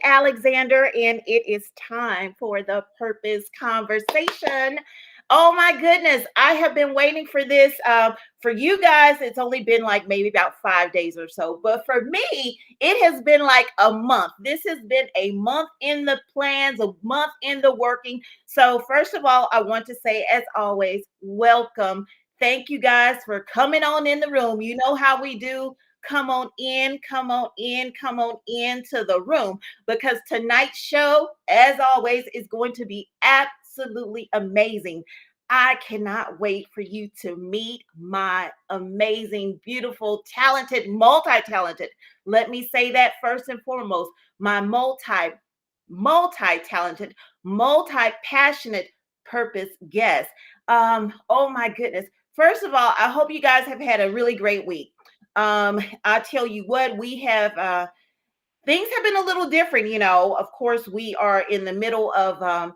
Alexander, and it is time for the purpose conversation. Oh my goodness, I have been waiting for this. For you guys, it's only been like maybe about 5 days or so, but for me, it has been like a month. This has been a month in the plans, a month in the working. So, first of all, I want to say, as always, welcome. Thank you guys for coming on in the room. You know how we do. Come on in, come on in, come on into the room because tonight's show, as always, is going to be absolutely amazing. I cannot wait for you to meet my amazing, beautiful, talented, multi talented. Let me say that first and foremost, my multi talented, multi passionate purpose guest. Oh my goodness. First of all, I hope you guys have had a really great week. I tell you what, we have things have been a little different. Of course, we are in the middle of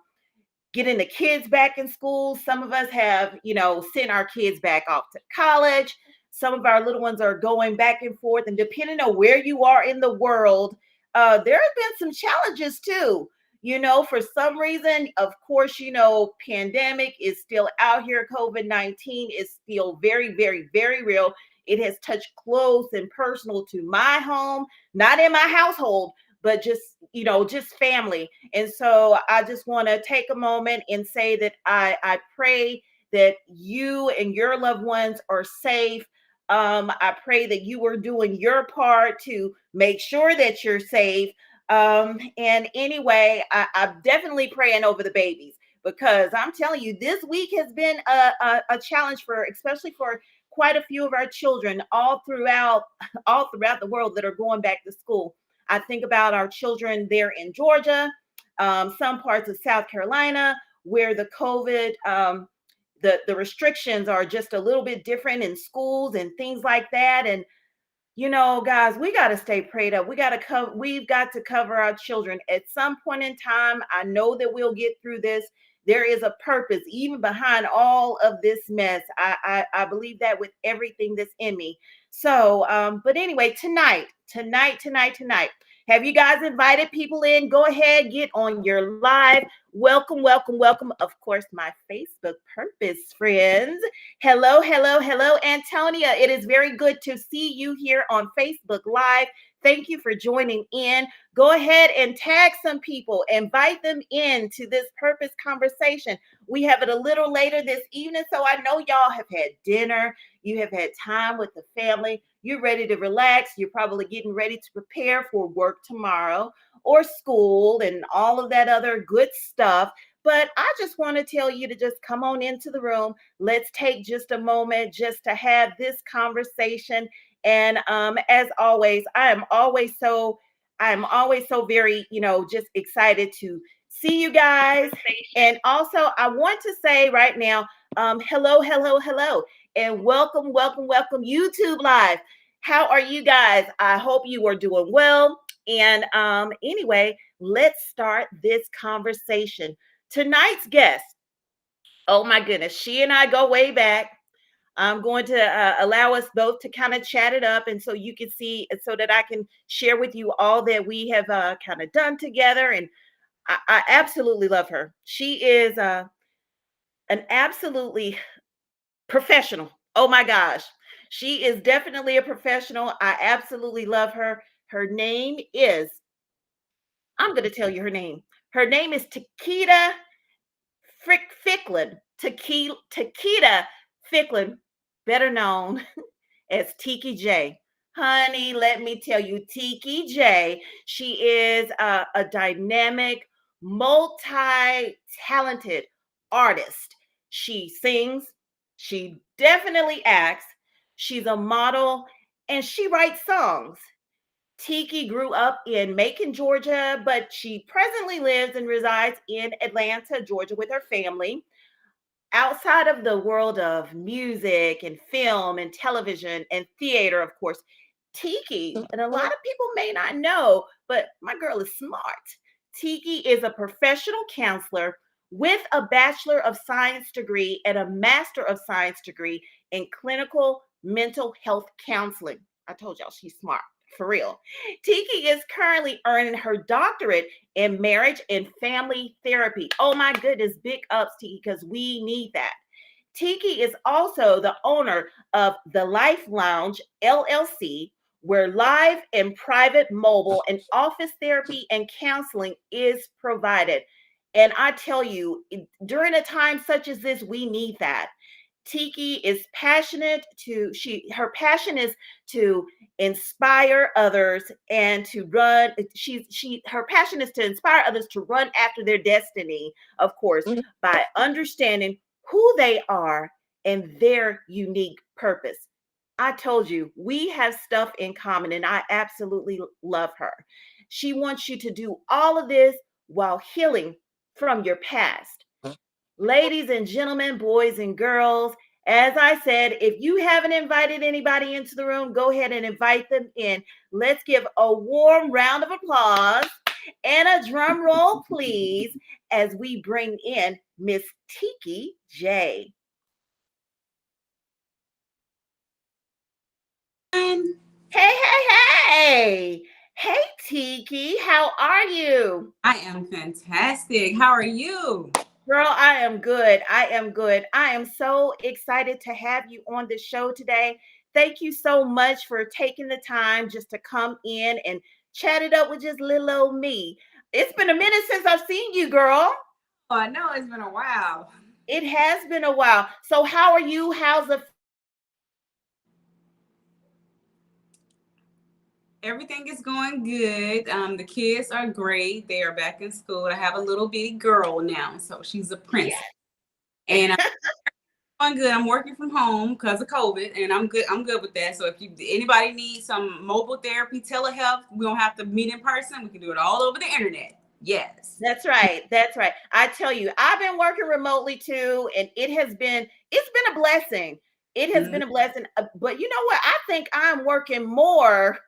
getting the kids back in school. Some of us have, sent our kids back off to college. Some of our little ones are going back and forth. And depending on where you are in the world, there have been some challenges too. For some reason, of course, pandemic is still out here. COVID-19 is still very, very, very real. It has touched close and personal to my home, not in my household, but just family. And so I just want to take a moment and say that I pray that you and your loved ones are safe. I pray that you are doing your part to make sure that you're safe. And anyway, I'm definitely praying over the babies because I'm telling you, this week has been a challenge especially for quite a few of our children all throughout the world that are going back to school. I think about our children there in Georgia, some parts of South Carolina, where the COVID, the restrictions are just a little bit different in schools and things like that. And guys, we got to stay prayed up. We've got to cover our children at some point in time. I know that we'll get through this. There is a purpose even behind all of this mess. I believe that with everything that's in me. So, but anyway, tonight. Have you guys invited people in? Go ahead, get on your live. Welcome, welcome, welcome. Of course, my Facebook purpose friends. Hello, Antonia. It is very good to see you here on Facebook Live. Thank you for joining in. Go ahead and tag some people, invite them in to this purpose conversation. We have it a little later this evening, so I know y'all have had dinner, you have had time with the family, you're ready to relax, you're probably getting ready to prepare for work tomorrow or school and all of that other good stuff. But I just want to tell you to just come on into the room. Let's take just a moment just to have this conversation. And as always, I am always so very, just excited to see you guys. And also, I want to say right now, hello, and welcome, YouTube Live. How are you guys? I hope you are doing well. And anyway, let's start this conversation. Tonight's guest, oh my goodness, she and I go way back. I'm going to allow us both to kind of chat it up, and so you can see, so that I can share with you all that we have kind of done together. And I absolutely love her. She is an absolutely professional. Oh my gosh, she is definitely a professional. I absolutely love her. Her name is. I'm going to tell you her name. Her name is Takita Ficklin. Takita Ficklin, better known as Tiki J. Honey, let me tell you, Tiki J, she is a dynamic, multi talented artist. She sings, she definitely acts, she's a model, and she writes songs. Tiki grew up in Macon, Georgia, but she presently lives and resides in Atlanta, Georgia with her family. Outside of the world of music and film and television and theater, of course, Tiki, and a lot of people may not know, but my girl is smart. Tiki is a professional counselor with a Bachelor of Science degree and a Master of Science degree in clinical mental health counseling. I told y'all she's smart. For real. Tiki is currently earning her doctorate in marriage and family therapy. Oh my goodness, big ups, Tiki, because we need that. Tiki is also the owner of the Life Lounge LLC, where live and private mobile and office therapy and counseling is provided. And I tell you, during a time such as this, we need that. Tiki is passionate to her passion is to inspire others and to run her passion is to inspire others to run after their destiny, of course, by understanding who they are and their unique purpose. I told you, we have stuff in common and I absolutely love her. She wants you to do all of this while healing from your past. Ladies and gentlemen, boys and girls, as I said, if you haven't invited anybody into the room, go ahead and invite them in. Let's give a warm round of applause and a drum roll, please, as we bring in Miss Tiki J. And Hey, hey, hey. Hey, Tiki, how are you? I am fantastic. How are you? Girl, I am good. I am good. I am so excited to have you on the show today. Thank you so much for taking the time just to come in and chat it up with just little old me. It's been a minute since I've seen you, girl. Oh, I know it's been a while. It has been a while. So, how are you? How's the Everything is going good. The kids are great. They are back in school. I have a little bitty girl now, so she's a princess. yes? And I'm good. I'm working from home because of COVID, and I'm good. I'm good with that. So if anybody needs some mobile therapy, telehealth, we don't have to meet in person. We can do it all over the internet. Yes. That's right. That's right. I tell you, I've been working remotely too, and it's been a blessing. It has Mhm. been a blessing. But you know what? I think I'm working more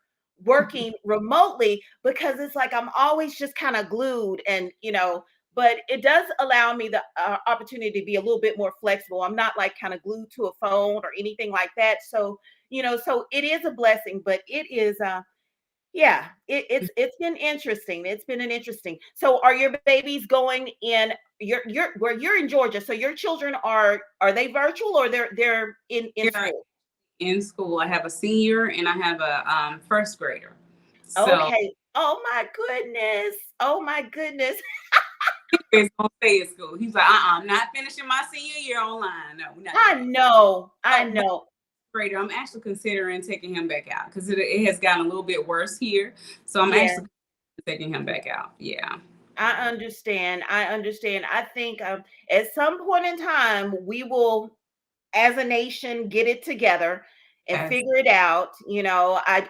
working remotely because it's like I'm always just kind of glued and but it does allow me the opportunity to be a little bit more flexible. I'm not like kind of glued to a phone or anything like that. So, so it is a blessing, but it is yeah, it's been interesting. It's been an interesting. So are your babies going in you're where you're in Georgia, so your children are they virtual or they're in They're school? in school. I have a senior and I have a first grader. So Okay. Oh my goodness. Oh my goodness. he's gonna stay at school. He's like, I'm not finishing my senior year online. No, we're not I doing that. know. I So know. grader, I'm actually considering taking him back out because it has gotten a little bit worse here. So I'm Yeah, actually taking him back out. Yeah. I understand. I understand. I think at some point in time we will as a nation get it together and Yes. figure it out.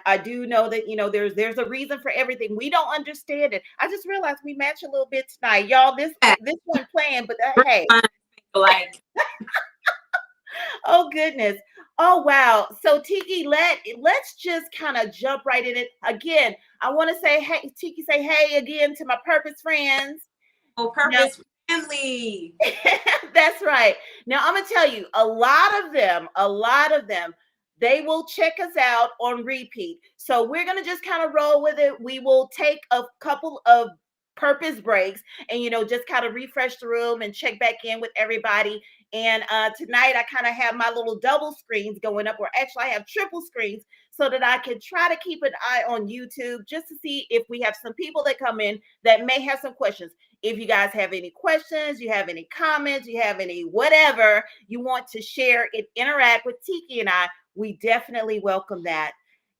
I do know that there's a reason for everything. We don't understand it. I just realized we match a little bit tonight, y'all. This one playing, but hey, Like, oh goodness, oh wow. So Tiki, let's just kind of jump right in it again. I want to say hey, Tiki, say hey again to my purpose friends. oh, Now purpose family. that's right. Now I'm gonna tell you, a lot of them, they will check us out on repeat. So we're gonna just kind of roll with it. We will take a couple of purpose breaks and just kind of refresh the room and check back in with everybody. And tonight I kind of have my little double screens going up, or actually I have triple screens so that I can try to keep an eye on YouTube just to see if we have some people that come in that may have some questions. If you guys have any questions, you have any comments, you have any whatever you want to share and interact with Tiki and I, we definitely welcome that.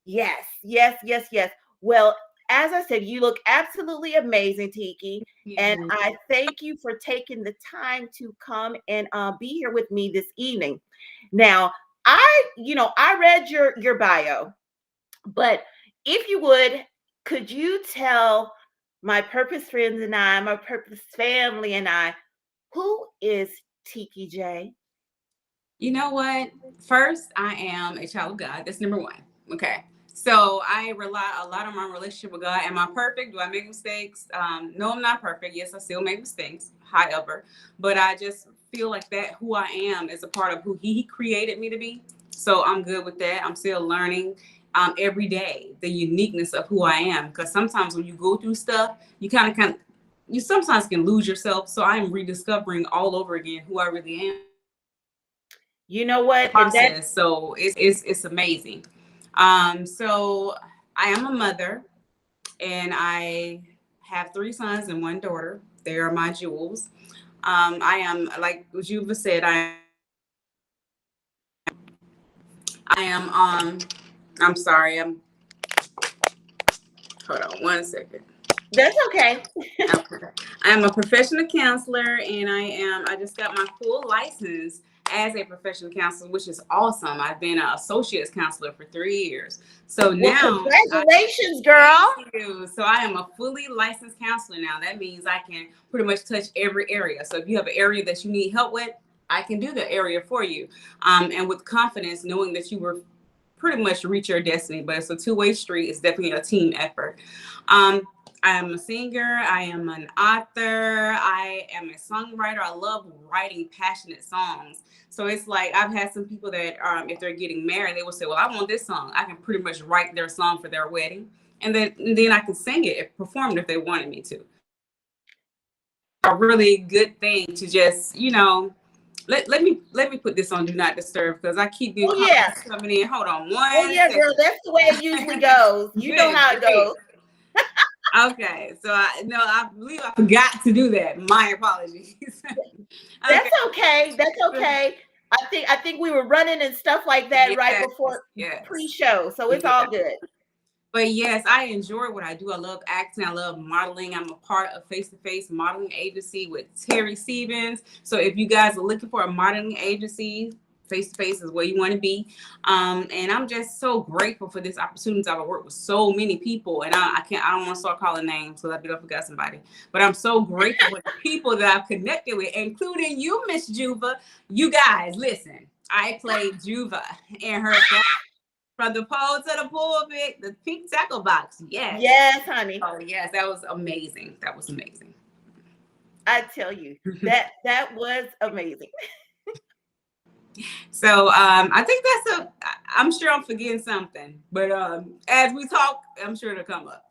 Yes, yes, yes, yes. Well, as I said, you look absolutely amazing, Tiki. And Yeah. I thank you for taking the time to come and be here with me this evening. Now, I read your bio, but if you would, could you tell my purpose friends and I, my purpose family and I, who is Tiki J? You know what? First, I am a child of God. That's number one. Okay. So I rely a lot on my relationship with God. Am I perfect? Do I make mistakes? No, I'm not perfect. Yes, I still make mistakes. However, but I just feel like that who I am is a part of who He created me to be. So I'm good with that. I'm still learning. every day, the uniqueness of who I am. Because sometimes when you go through stuff, you sometimes can lose yourself. So I'm rediscovering all over again who I really am. You know what? And that Process. So it's amazing. So I am a mother, and I have three sons and one daughter. They are my jewels. I am, like Juva said, I am I'm sorry, hold on one second. that's okay. Okay. I am a professional counselor, and I just got my full license as a professional counselor, which is awesome. I've been an associate's counselor for 3 years. So Well, now congratulations, girl. thank you. So I am a fully licensed counselor now. That means I can pretty much touch every area. So if you have an area that you need help with, I can do the area for you. And with confidence, knowing that you were pretty much reach your destiny, but it's a two-way street. It's definitely a team effort. Um, I am a singer. I am an author. I am a songwriter. I love writing passionate songs. So it's like I've had some people that, if they're getting married, they will say, "Well, I want this song." I can pretty much write their song for their wedding, and then I can sing it, if perform it if they wanted me to. A really good thing to just, let me put this on do not disturb, because I keep getting Oh yeah. comments coming in. Hold on Oh one yeah, girl. second. That's the way it usually goes. You know Good how it grief. goes. Okay, so I believe I forgot to do that. My apologies. Okay. That's okay. That's okay. I think we were running and stuff like that right Yes, before yes, pre-show, so it's yeah. all good. But yes, I enjoy what I do. I love acting. I love modeling. I'm a part of Face to Face modeling agency with Terry Stevens. So if you guys are looking for a modeling agency, Face to Face is where you want to be. And I'm just so grateful for this opportunity. I've worked with so many people, and I don't want to start calling names because I forgot somebody. But I'm so grateful for the people that I've connected with, including you, Miss Juva. You guys, listen. I played Juva in her from the pole to the pulpit, the pink tackle box. Yes. Yes, honey. Oh, yes. That was amazing. That was amazing. I tell you that was amazing. So I think I'm sure I'm forgetting something, but as we talk, I'm sure it'll come up.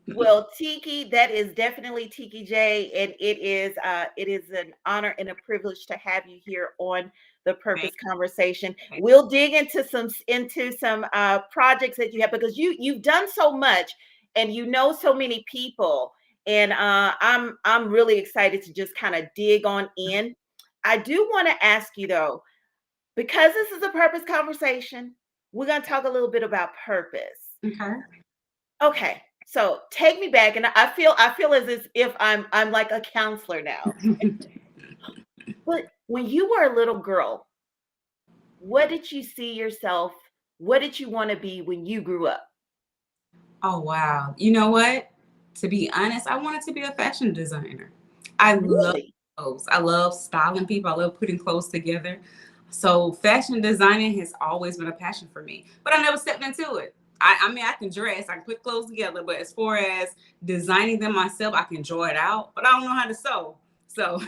Well, Tiki, that is definitely Tiki J, and it is an honor and a privilege to have you here on the Purpose Thank Conversation. you. We'll dig into some projects that you have, because you've done so much and you know so many people, and I'm really excited to just kind of dig on in. I do want to ask you though, because this is a purpose conversation, we're going to talk a little bit about purpose. Okay. Okay, so take me back, and I feel as if I'm like a counselor now. But when you were a little girl, what did you see yourself? What did you want to be when you grew up? Oh, wow. You know what? To be honest, I wanted to be a fashion designer. I love Really? clothes. I love styling people. I love putting clothes together. So fashion designing has always been a passion for me, but I never stepped into it. I mean, I can dress, I can put clothes together, but as far as designing them myself, I can draw it out, but I don't know how to sew. So,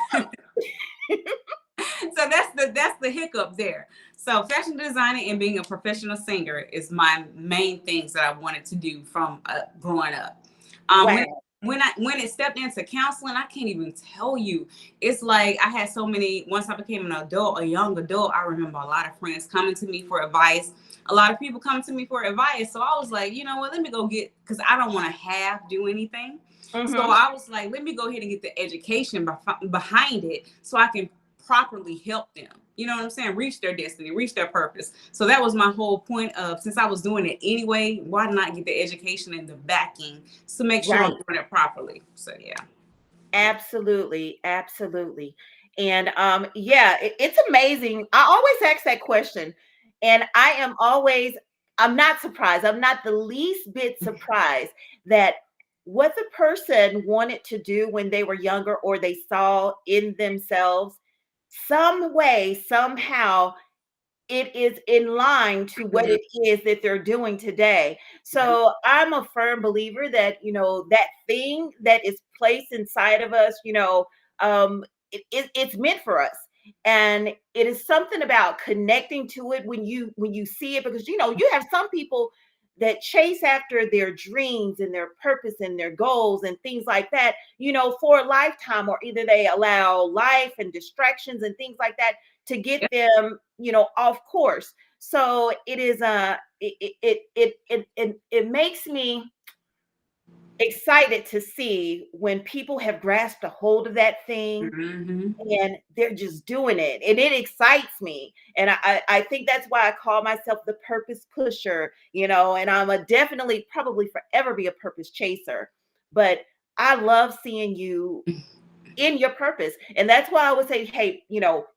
so that's the hiccup there. So fashion designing and being a professional singer is my main things that I wanted to do from growing up. When Wow. when it stepped into counseling, I can't even tell you. It's like I had so many. Once I became an adult, a young adult, I remember a lot of friends coming to me for advice. A lot of people come to me for advice. So I was like, you know what? Let me go get, because I don't want to half do anything. So Mm-hmm. I was like, let me go ahead and get the education behind it so I can properly help them. You know what I'm saying? Reach their destiny, reach their purpose. So that was my whole point of, since I was doing it anyway, why not get the education and the backing to make sure I'm Right. doing it properly? So yeah. Absolutely. Absolutely. And yeah, it's amazing. I always ask that question, and I'm not surprised. I'm not the least bit surprised that what the person wanted to do when they were younger, or they saw in themselves, some way, somehow, it is in line to what Mhm. it is that they're doing today. So I'm a firm believer that, that thing that is placed inside of us, it's meant for us. And it is something about connecting to it when you see it, because you have some people that chase after their dreams and their purpose and their goals and things like that, for a lifetime, or either they allow life and distractions and things like that to get Yep. them, off course. So it is it makes me excited to see when people have grasped a hold of that thing Hmm. and they're just doing it, and it excites me. And I think that's why I call myself the purpose pusher, and I'm a definitely probably forever be a purpose chaser. But I love seeing you in your purpose. And that's why I would say, hey,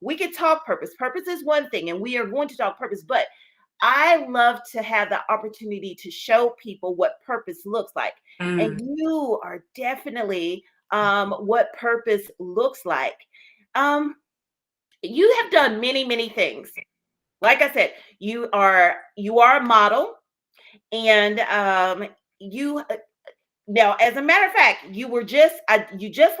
we could talk purpose. Purpose is one thing, and we are going to talk purpose, but I love to have the opportunity to show people what purpose looks like. And Mm. you are definitely what purpose looks like. Um, you have done many, many things. Like I said, you are a model, and you now, as a matter of fact, you just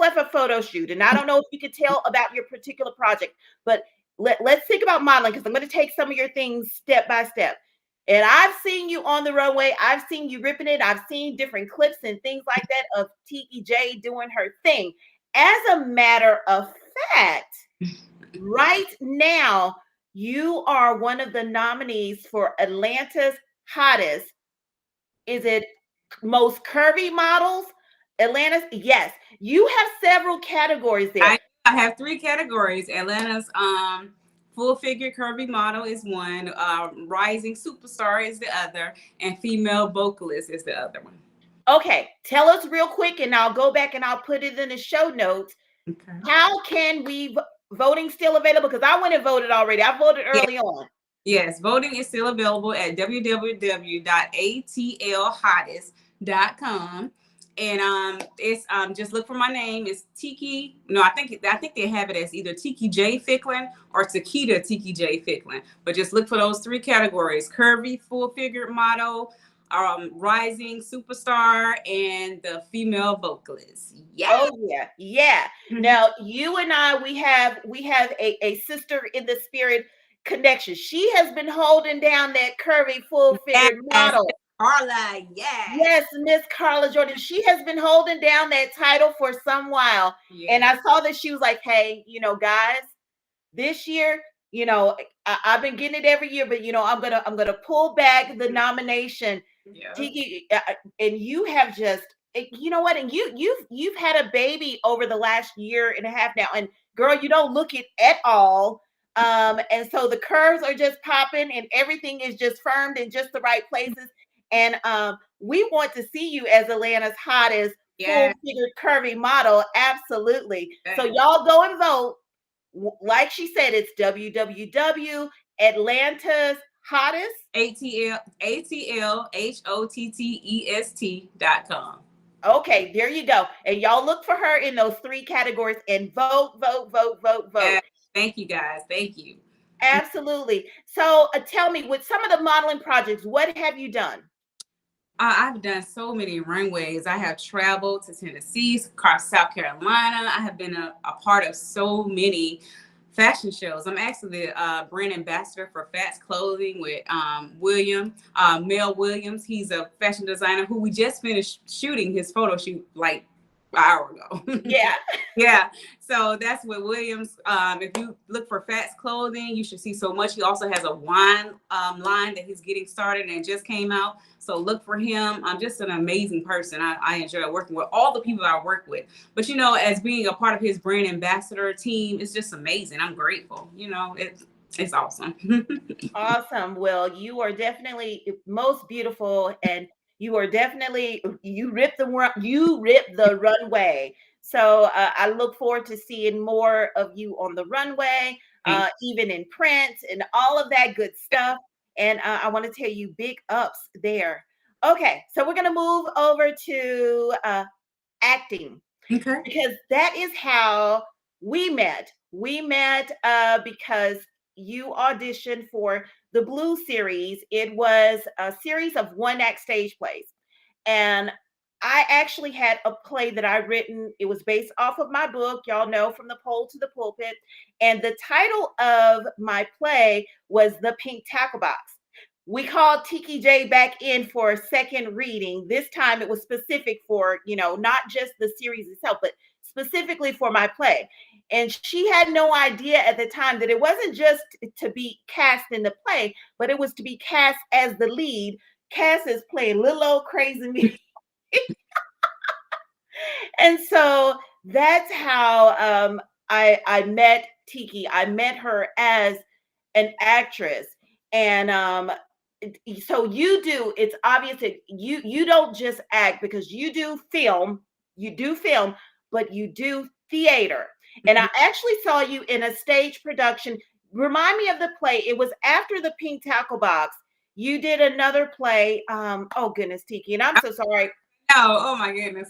left a photo shoot, and I don't know if you could tell about your particular project, but let's think about modeling, because I'm going to take some of your things step by step. And I've seen you on the runway. I've seen you ripping it. I've seen different clips and things like that of Tiki J doing her thing. As a matter of fact, right now, you are one of the nominees for Atlanta's hottest. Is it most curvy models? Atlanta's, yes. You have several categories there. I have three categories. Atlanta's full figure curvy model is one, rising superstar is the other, and female vocalist is the other one. Okay, tell us real quick, and I'll go back and I'll put it in the show notes. Okay. How can we voting still available? Because I went and voted already. I voted Yeah. early on. Yes, voting is still available at www.atlhottest.com. And it's just look for my name. It's Tiki. No, I think they have it as either Tiki J Ficklin or Takita Tiki J Ficklin. But just look for those three categories: curvy, full figure model, rising superstar, and the female vocalist. Yeah. Oh yeah, yeah. Now you and I, we have a sister in the spirit connection. She has been holding down that curvy, full figured Yes, model. Carla. Yes. Yes, Miss Carla Jordan. She has been holding down that title for some while. And Yes. I saw that she was like, hey, guys, this year, I've been getting it every year, but I'm gonna pull back the nomination. Yeah. Tiki, and you have just, you know what, and you've had a baby over the last year and a half now, and girl, you don't look it at all. And so the curves are just popping, and everything is just firmed in just the right places. And we want to see you as Atlanta's hottest full Yeah. figured curvy model. Absolutely. So Thanks. y'all go and vote. Like she said, it's www Atlanta's hottest. ATLHOTTEST.com. Okay, there you go. And y'all look for her in those three categories and vote, vote, vote, vote, vote. Yeah. Thank you guys. Thank you. Absolutely. So tell me, with some of the modeling projects, what have you done? I've done so many runways. I have traveled to Tennessee, across South Carolina. I have been a part of so many fashion shows. I'm actually the brand ambassador for Fats Clothing with Mel Williams. He's a fashion designer who we just finished shooting his photo shoot like an hour ago. Yeah. Yeah, so that's with Williams. If you look for Fats Clothing, you should see so much. He also has a wine line that he's getting started and just came out. So look for him. I'm just an amazing person. I enjoy working with all the people I work with. But as being a part of his brand ambassador team, it's just amazing. I'm grateful. It's awesome. Awesome. Well, you are definitely most beautiful, and you rip the runway. So I look forward to seeing more of you on the runway, Thank even in print and all of that good stuff. And I want to tell you, big ups there. Okay, so we're gonna move over to acting, you. Okay. because that is how we met. We met because you auditioned for the Blue series. It was a series of one act stage plays. And I actually had a play that I written. It was based off of my book, y'all know, From the Pole to the Pulpit. And the title of my play was The Pink Tackle Box. We called Tiki J back in for a second reading. This time it was specific for, not just the series itself, but specifically for my play. And she had no idea at the time that it wasn't just to be cast in the play, but it was to be cast as the lead. Cass is playing little old crazy me. And so that's how I met Tiki. I met her as an actress, and so it's obvious that you don't just act, because you do film, but you do theater. And I actually saw you in a stage production. Remind me of the play. It was after the Pink Tackle Box. You did another play. Oh goodness, Tiki, and I'm so sorry. Oh my goodness.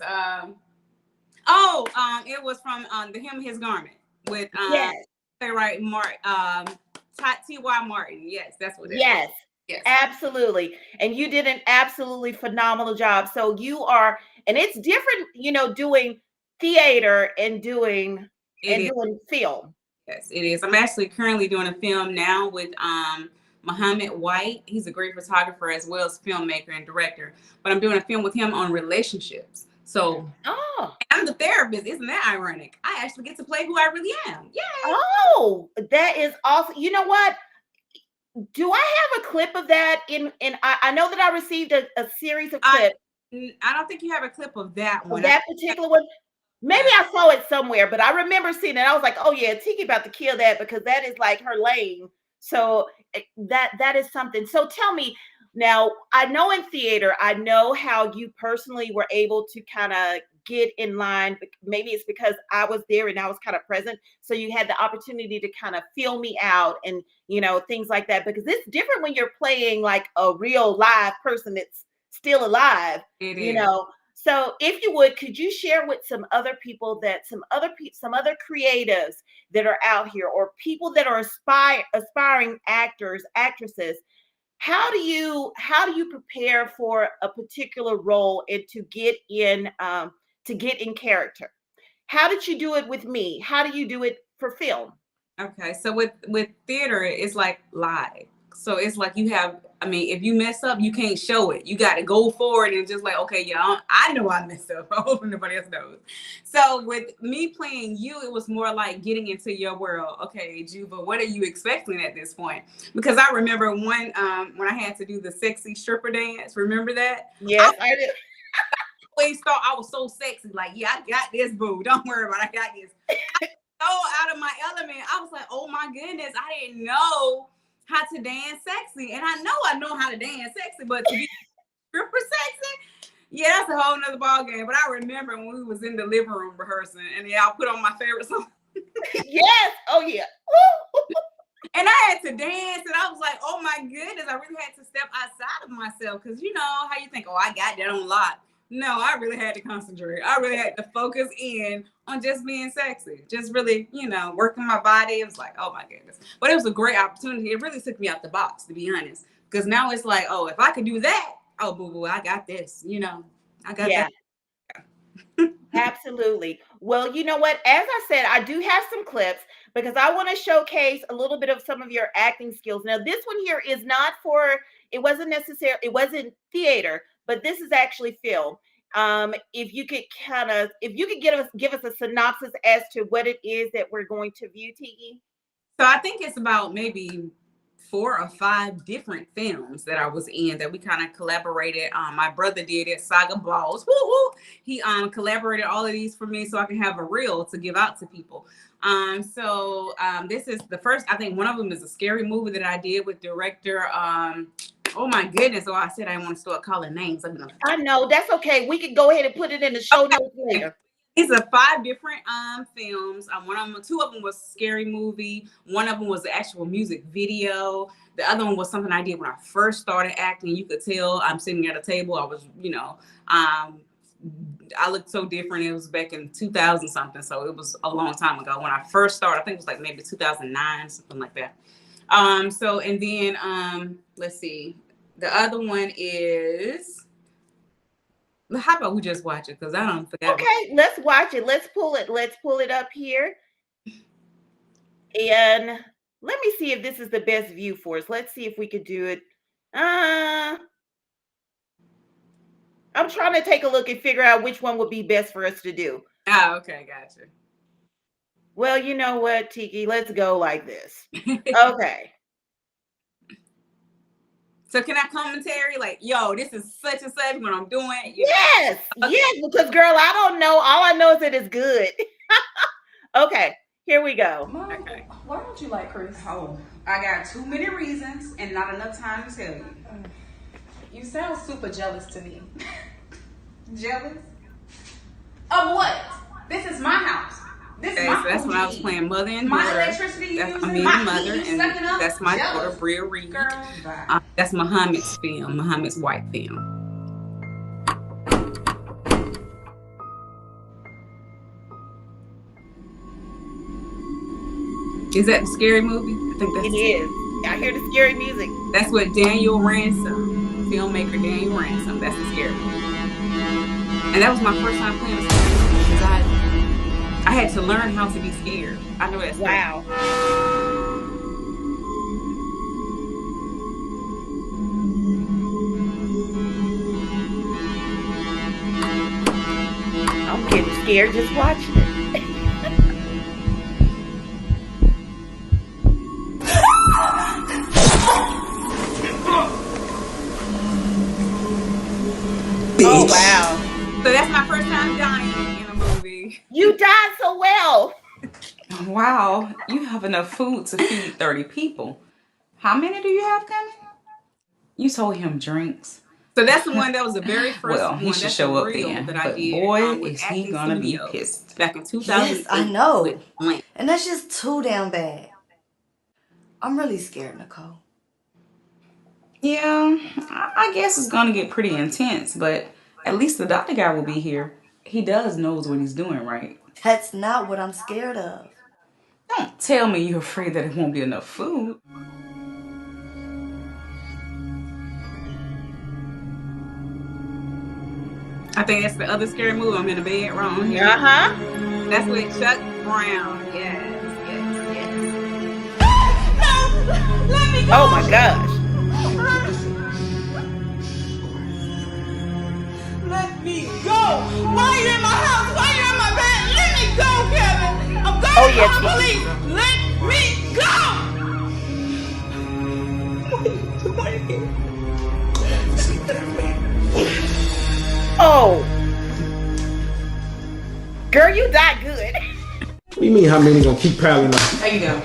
It was from The Him and His Garment with Yes. playwright T.Y. Martin. Yes, that's what it Yes. is. Yes. Absolutely. And you did an absolutely phenomenal job. So and it's different, doing theater and doing film. Yes, it is. I'm actually currently doing a film now with Muhammad White. He's a great photographer as well as filmmaker and director. But I'm doing a film with him on relationships. So I'm the therapist. Isn't that ironic? I actually get to play who I really am. Yay! Oh, that is awesome. You know what? Do I have a clip of that I know that I received a series of clips. I don't think you have a clip of that one. That particular one. Maybe I saw it somewhere, but I remember seeing it. I was like, oh yeah, Tiki about to kill that, because that is like her lane. So that is something. So tell me now, I know in theater, I know how you personally were able to kind of get in line. Maybe it's because I was there and I was kind of present. So you had the opportunity to kind of feel me out and, things like that, because it's different when you're playing like a real live person that's still alive, It is. So if you would, could you share with some other people some other creatives that are out here, or people that are aspiring actors, actresses, how do you prepare for a particular role and to get in character? How did you do it with me? How do you do it for film? Okay, so with theater, it's like live. So it's like if you mess up, you can't show it. You got to go forward and just like, okay, yeah, I know I messed up. I hope nobody else knows. So with me playing you, it was more like getting into your world. Okay, Juva, what are you expecting at this point? Because I remember when I had to do the sexy stripper dance. Remember that? Yes, I did. Always thought I was so sexy. Like, yeah, I got this, boo. Don't worry about it. I got this. So out of my element, I was like, oh my goodness, I didn't know how to dance sexy. And I know how to dance sexy, but to be stripper sexy, yeah, that's a whole nother ball game. But I remember when we was in the living room rehearsing, and y'all put on my favorite song. Yes. Oh yeah. And I had to dance, and I was like, oh my goodness, I really had to step outside of myself, because you know how you think, oh, I got that on lock. No, I really had to concentrate. I really had to focus in on just being sexy, just really, working my body. It was like, oh my goodness. But it was a great opportunity. It really took me out the box, to be honest, because now it's like, oh, if I could do that, oh, boo-boo, I got this, I got that. Absolutely. Well, you know what? As I said, I do have some clips because I want to showcase a little bit of some of your acting skills. Now, this one here is not it wasn't theater, but this is actually film. If you could give us a synopsis as to what it is that we're going to view, Tiki. So I think it's about maybe 4 or 5 different films that I was in that we kind of collaborated. My brother did it, Saga Balls. Woo woo. He collaborated all of these for me so I can have a reel to give out to people. This is the first. I think one of them is a scary movie that I did with director. Oh my goodness! Oh, I said I didn't want to start calling names. I know, that's okay. We can go ahead and put it in the show notes later. These are 5 different films. One of them, 2 of them was a scary movie. One of them was the actual music video. The other one was something I did when I first started acting. You could tell I'm sitting at a table. I was, I looked so different. It was back in 2000 something. So it was a long time ago when I first started. I think it was like maybe 2009, something like that. Let's see. The other one is, How about we just watch it? Because I don't forget. Okay, let's watch it. Let's pull it. Let's pull it up here. And let me see if this is the best view for us. Let's see if we could do it. I'm trying to take a look and figure out which one would be best for us to do. Oh, okay, gotcha. Well, you know what, Tiki? Let's go like this. Okay. So can I commentary like, yo, this is such and such when I'm doing? Yes, okay. yes, because girl, I don't know. All I know is that it's good. Okay, here we go. Mom, okay. Why don't you like Chris? Oh, I got too many reasons and not enough time to tell you. You sound super jealous to me. Jealous? Of what? This is my house. This is my so that's when I was playing mother and my daughter. electricity using, I mean, my mother, heat and sucking up. that's my Jealous. daughter, Bria Reed. Girl, That's Muhammad's film, Muhammad's white film. Is that the scary movie? I think that's It is. I hear the scary music. That's what Daniel Ransom, filmmaker Daniel Ransom. That's the scary movie. And that was my first time playing a scary movie because I had to learn how to be scared. I know that's wow. I'm getting scared just watching it. Oh wow. So that's my first time dying in a movie. You died so well. Wow, you have enough food to feed 30 people. How many do you have coming? You told him drinks. So that's the one that was the very first well, one. he should that's show up reel then. that I But did. boy, With is he Acting gonna be Studios pissed. back in 2000. Yes, I know. And that's just too damn bad. I'm really scared, Nicole. Yeah, I guess it's gonna get pretty intense, but at least the doctor guy will be here. He does knows what he's doing, right? That's not what I'm scared of. Don't tell me you're afraid that it won't be enough food. I think that's the other scary movie. I'm in the bed wrong here. That's with Chuck Brown. Yes. No! Let me go! Oh my gosh. Let me go! Why are you in my house? Why are you in my bed? Let me go, Kevin! I'm going to call the police! Let me go! What are you doing? Oh. Girl, you died good. What do you mean how many gonna keep piling up? How you go?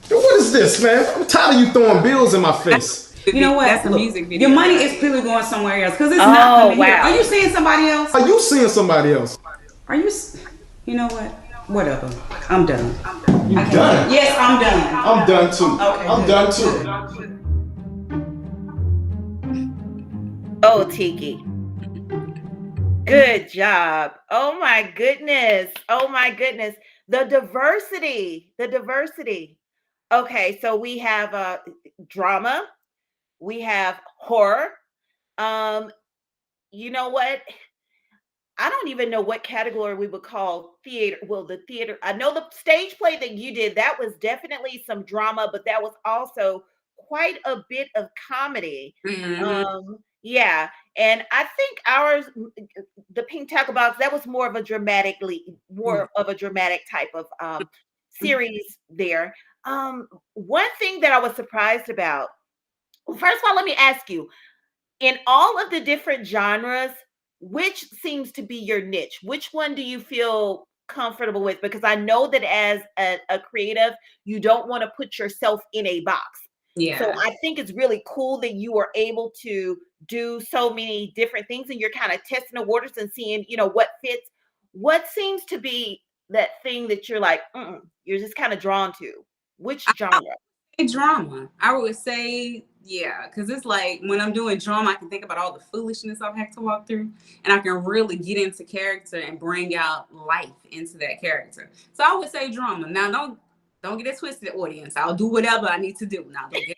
What is this, man? I'm tired of you throwing bills in my face. You know what? That's a Look, music video. Your money is clearly going somewhere else because it's not coming here. Are you seeing somebody else? Are you seeing somebody else? Are you? You know what? Whatever. I'm done. You done? Yes, I'm done. I'm done too. Okay, I'm good. done too. Oh, Tiki. Good job. Oh my goodness. Oh my goodness. The diversity. Okay, so we have drama. We have horror. You know what? I don't even know what category we would call theater. Well, the theater. I know the stage play that you did, that was definitely some drama, but that was also quite a bit of comedy. Yeah. And I think ours, the Pink Tackle Box, that was more of a dramatic type of series there. One thing that I was surprised about, well, first of all, let me ask you, in all of the different genres, which seems to be your niche? Which one do you feel comfortable with? Because I know that as a creative, you don't want to put yourself in a box. Yeah. So I think it's really cool that you are able to do so many different things and you're kind of testing the waters and seeing, what fits. What seems to be that thing that you're like, you're just kind of drawn to? Which genre? Drama. I would say, yeah, because it's like when I'm doing drama, I can think about all the foolishness I've had to walk through, and I can really get into character and bring out life into that character. So I would say drama. Now, don't get it twisted, audience. I'll do whatever I need to do. Now, don't get.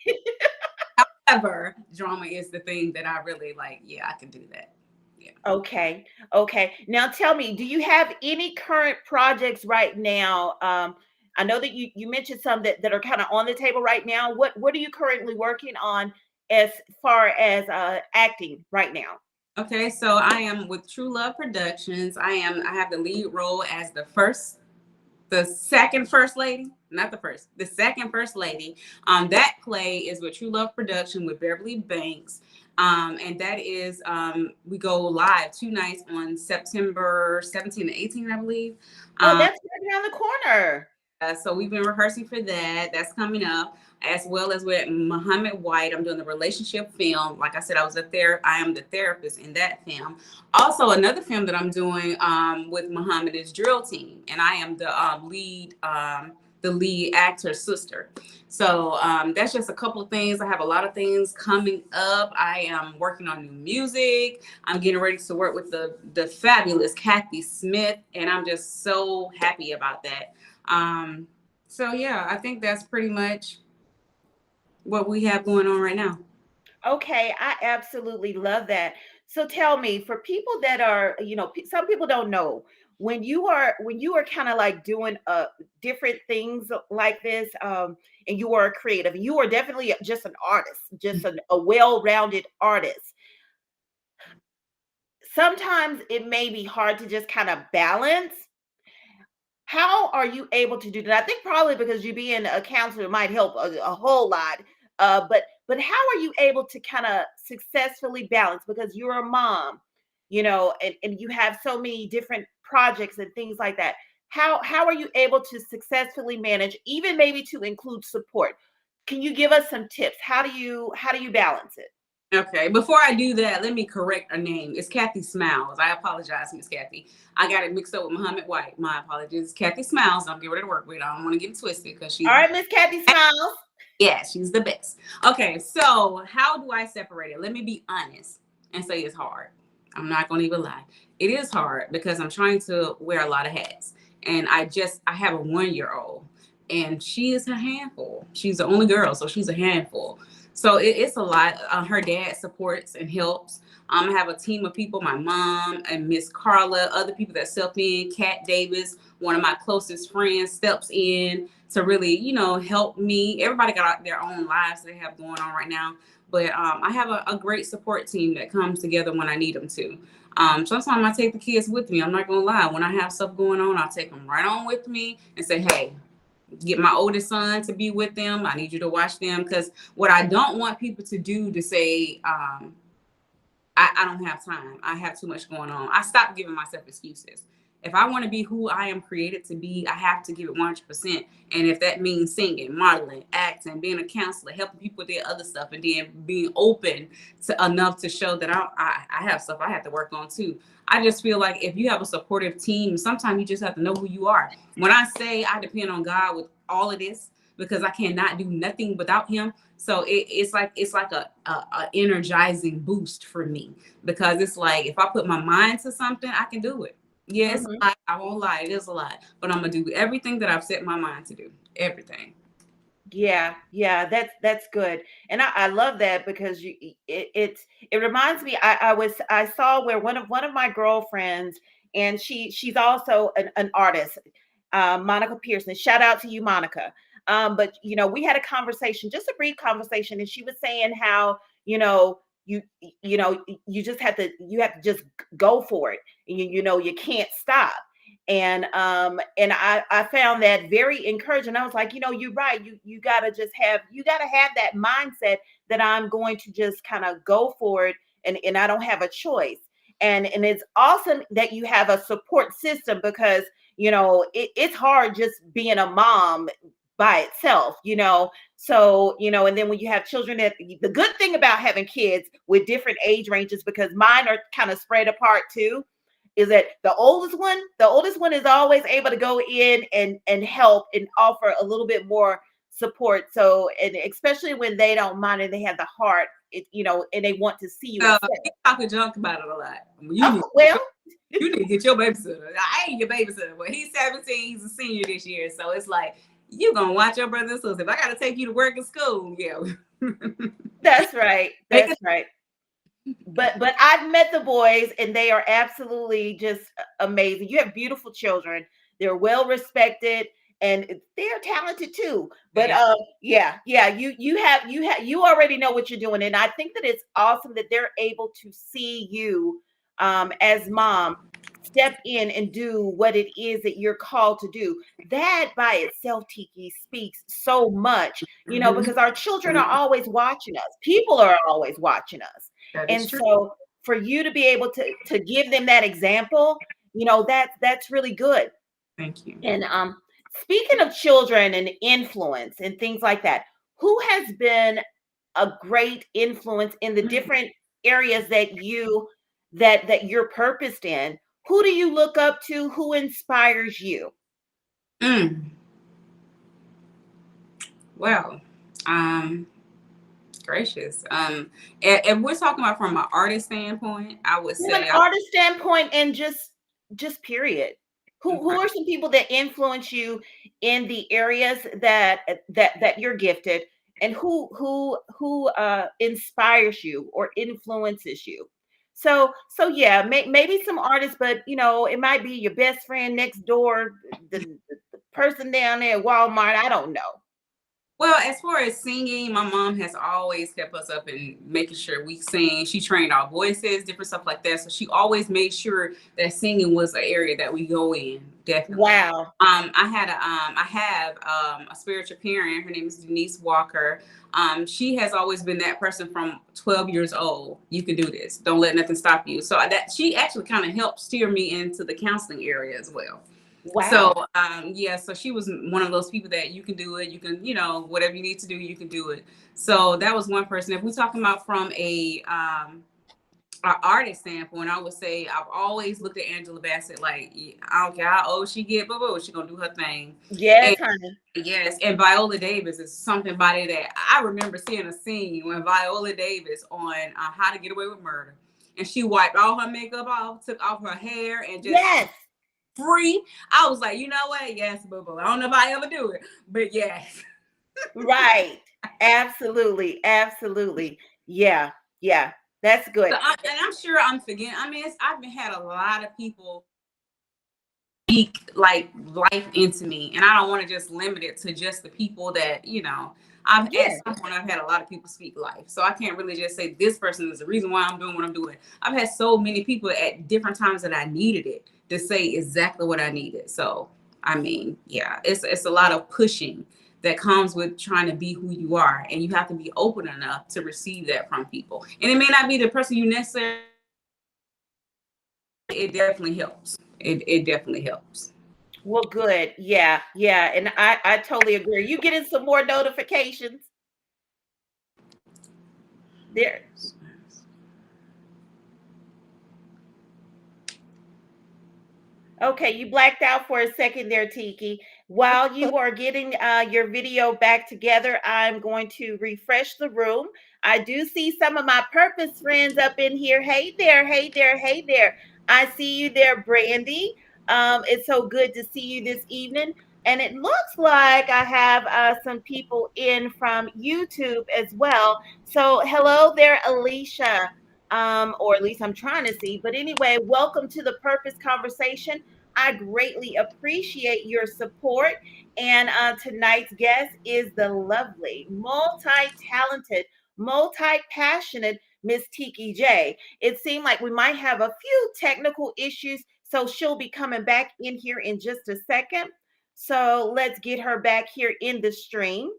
However, drama is the thing that I really like. Yeah, I can do that. Yeah. Okay. Okay. Now tell me, do you have any current projects right now? I know that you mentioned some that are kind of on the table right now. What are you currently working on as far as acting right now? Okay, so I am with True Love Productions. I have the lead role as the second first lady, not the first, the second first lady. That play is with True Love Production with Beverly Banks. And that is, we go live 2 nights on September 17th and 18th, I believe. Oh, that's right around the corner. So we've been rehearsing for that. That's coming up, as well as with Muhammad White. I'm doing the relationship film. Like I said, I am the therapist in that film. Also, another film that I'm doing with Muhammad is Drill Team, and I am the lead actor's sister. So that's just a couple of things. I have a lot of things coming up. I am working on new music. I'm getting ready to work with the fabulous Kathy Smith, and I'm just so happy about that. So yeah, I think that's pretty much what we have going on right now. Okay, I absolutely love that. So tell me, for people that are, some people don't know when you are kind of like doing different things like this, and you are a creative, you are definitely just an artist, just a well-rounded artist. Sometimes it may be hard to just kind of balance. How are you able to do that? I think probably because you being a counselor might help a whole lot. But how are you able to kind of successfully balance, because you're a mom, and you have so many different projects and things like that. How are you able to successfully manage, even maybe to include support? Can you give us some tips? How do you balance it? Okay, before I do that, let me correct a name. It's Kathy Smiles. I apologize, Miss Kathy. I got it mixed up with Muhammad White. My apologies. Kathy Smiles. I'm getting ready to work with. I don't want to get it twisted because she's All right, Miss Kathy Smiles. yeah, she's the best. Okay, so how do I separate it? Let me be honest and say it's hard. I'm not gonna even lie. It is hard because I'm trying to wear a lot of hats. And I have a 1-year-old and she is a handful. She's the only girl, so she's a handful. So it's a lot. Her dad supports and helps. I have a team of people, my mom and Miss Carla, other people that step in. Kat Davis, one of my closest friends, steps in to really, help me. Everybody got their own lives they have going on right now. But I have a great support team that comes together when I need them to. Sometimes I take the kids with me. I'm not going to lie. When I have stuff going on, I'll take them right on with me and say, hey, get my oldest son to be with them. I need you to watch them. Because what I don't want people to do to say, I don't have time. I have too much going on. I stopped giving myself excuses. If I want to be who I am created to be, I have to give it 100%. And if that means singing, modeling, acting, being a counselor, helping people with their other stuff, and then being open to enough to show that I have stuff I have to work on too. I just feel like if you have a supportive team, sometimes you just have to know who you are. When I say I depend on God with all of this, because I cannot do nothing without him. So it's like a energizing boost for me, because it's like if I put my mind to something, I can do it. Yeah, it's a lot. I won't lie, it is a lot, but I'm gonna do everything that I've set my mind to do. Everything. Yeah, yeah, that's good, and I love that, because it reminds me. I saw where one of my girlfriends, and she's also an artist, Monica Pearson. Shout out to you, Monica. But we had a conversation, just a brief conversation, and she was saying how you have to just go for it. You can't stop. And I found that very encouraging. I was like, you're right. You gotta have that mindset that I'm going to just kind of go for it, and I don't have a choice. And it's awesome that you have a support system, because it's hard just being a mom by itself. So and then when you have children, that the good thing about having kids with different age ranges, because mine are kind of spread apart too, is that the oldest one is always able to go in and help and offer a little bit more support. So, and especially when they don't mind and they have the heart, and they want to see you. He talking junk about it a lot. Well, You need to get your babysitter. I ain't your babysitter, but he's 17. He's a senior this year, so it's like you gonna watch your brother and sister. If I gotta take you to work and school, yeah. that's right. That's right. But I've met the boys and they are absolutely just amazing. You have beautiful children. They're well respected and they're talented too. But yeah, you already know what you're doing. And I think that it's awesome that they're able to see you as mom step in and do what it is that you're called to do. That by itself, Tiki, speaks so much, because our children are always watching us. People are always watching us. That is And true. so for you to be able to give them that example, that's really good. Thank you. And speaking of children and influence and things like that, who has been a great influence in the different areas that you're purposed in? Who do you look up to? Who inspires you? Well, gracious. If we're talking about from an artist standpoint, I would From say an artist standpoint and just period. Who are some people that influence you in the areas that you're gifted, and who inspires you or influences you? So yeah, maybe some artists, but it might be your best friend next door, the person down there at Walmart. I don't know. Well, as far as singing, my mom has always kept us up and making sure we sing. She trained our voices, different stuff like that. So she always made sure that singing was an area that we go in. Definitely. Wow. I have a spiritual parent. Her name is Denise Walker. She has always been that person from 12 years old. You can do this. Don't let nothing stop you. So that she actually kind of helped steer me into the counseling area as well. Wow. So so she was one of those people that you can do it. You can, whatever you need to do, you can do it. So that was one person. If we're talking about from a artist standpoint, I would say I've always looked at Angela Bassett like, I don't care how old she get, but she gonna do her thing. Yes, honey. Yes, and Viola Davis is something about it that I remember seeing a scene when Viola Davis on How to Get Away with Murder, and she wiped all her makeup off, took off her hair, and just free. I was like, you know what? Yes, boo-boo. I don't know if I ever do it, but yes. Right. Absolutely. Yeah. That's good. So I'm sure I'm forgetting. I mean, I've had a lot of people speak like life into me, and I don't want to just limit it to just the people that at some point I've had a lot of people speak life, so I can't really just say this person is the reason why I'm doing what I'm doing. I've had so many people at different times that I needed it to say exactly what I needed. So I mean, yeah, it's a lot of pushing that comes with trying to be who you are, and you have to be open enough to receive that from people. And it may not be the person you necessarily. It definitely helps. It definitely helps. Well, good. Yeah. And I totally agree. Are you getting some more notifications? There. Okay, you blacked out for a second there, Tiki. While you are getting your video back together, I'm going to refresh the room. I do see some of my purpose friends up in here. Hey there, hey there, hey there. I see you there, Brandy. It's so good to see you this evening. And it looks like I have some people in from YouTube as well. So hello there, Alicia. Or at least I'm trying to see. But anyway, welcome to the Purpose Conversation. I greatly appreciate your support. And tonight's guest is the lovely, multi-talented, multi-passionate Miss Tiki J. It seemed like we might have a few technical issues, so she'll be coming back in here in just a second. So let's get her back here in the stream.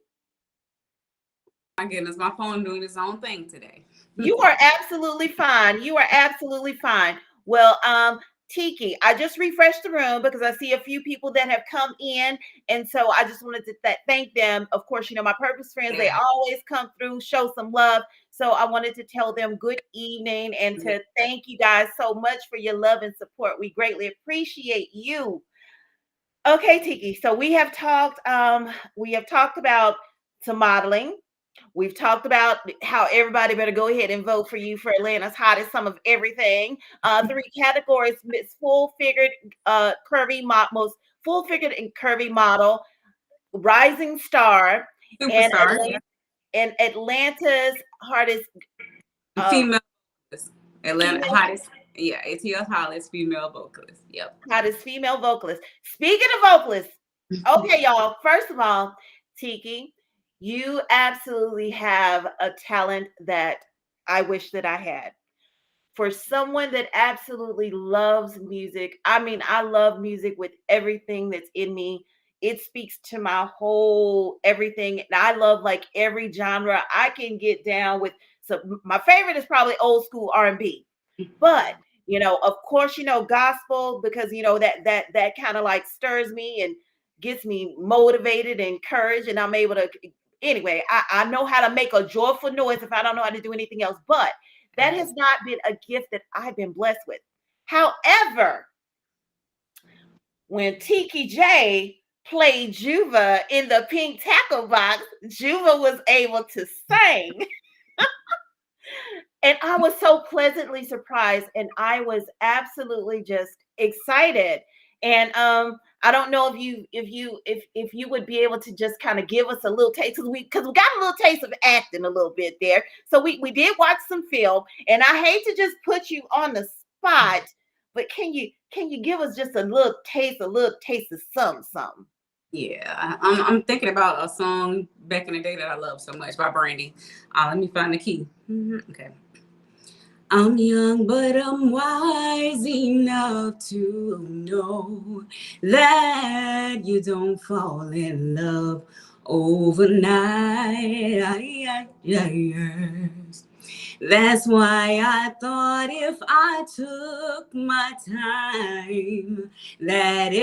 My goodness, my phone doing its own thing today. You are absolutely fine. You are absolutely fine. Well, Tiki, I just refreshed the room because I see a few people that have come in. And so I just wanted to thank them. Of course, my purpose friends, they always come through, show some love. So I wanted to tell them good evening and to thank you guys so much for your love and support. We greatly appreciate you. Okay, Tiki. So we have talked about some modeling. We've talked about how everybody better go ahead and vote for you for Atlanta's hottest sum of everything. 3 categories: full-figured, curvy, most full-figured and curvy model, rising star, Superstar, and Atlanta's hottest female Atlanta Female, hottest, yeah, ATL's hottest female vocalist. Yep. hottest female vocalist. Speaking of vocalists, okay, y'all. First of all, Tiki, you absolutely have a talent that I wish that I had. For someone that absolutely loves music, I mean, I love music with everything that's in me. It speaks to my whole everything. And I love like every genre. I can get down with. So my favorite is probably old school R&B. But of course, gospel, because that kind of like stirs me and gets me motivated and encouraged, and I'm able to. Anyway, I know how to make a joyful noise if I don't know how to do anything else. But that has not been a gift that I've been blessed with. However, when Tiki J played Juva in the pink tackle box, Juva was able to sing. And I was so pleasantly surprised, and I was absolutely just excited. And I don't know if you would be able to just kind of give us a little taste, because we got a little taste of acting a little bit there. So we did watch some film, and I hate to just put you on the spot, but can you give us just a little taste of something? Yeah, I'm thinking about a song back in the day that I love so much by Brandy. Let me find the key. Okay. I'm young, but I'm wise enough to know that you don't fall in love overnight. Yes. That's why I thought if I took my time, that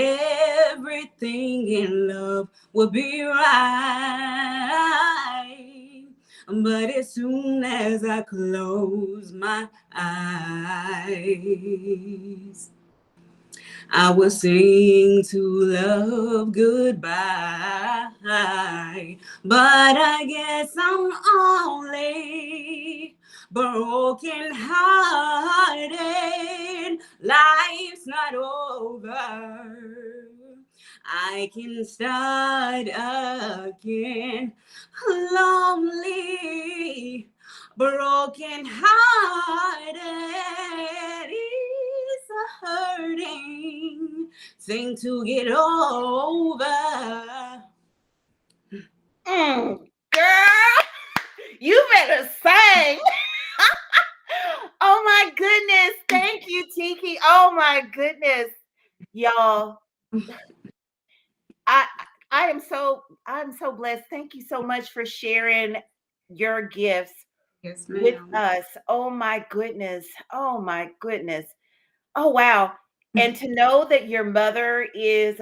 everything in love would be right. But as soon as I close my eyes, I will sing to love goodbye. But I guess I'm only broken hearted. Life's not over. I can start again. Lonely, broken hearted is a hurting thing to get over. Girl, you better sing. Oh my goodness. Thank you, Tiki. Oh my goodness. Y'all. I'm so blessed. Thank you so much for sharing your gifts with us. Oh my goodness. Oh my goodness. Oh wow. And to know that your mother is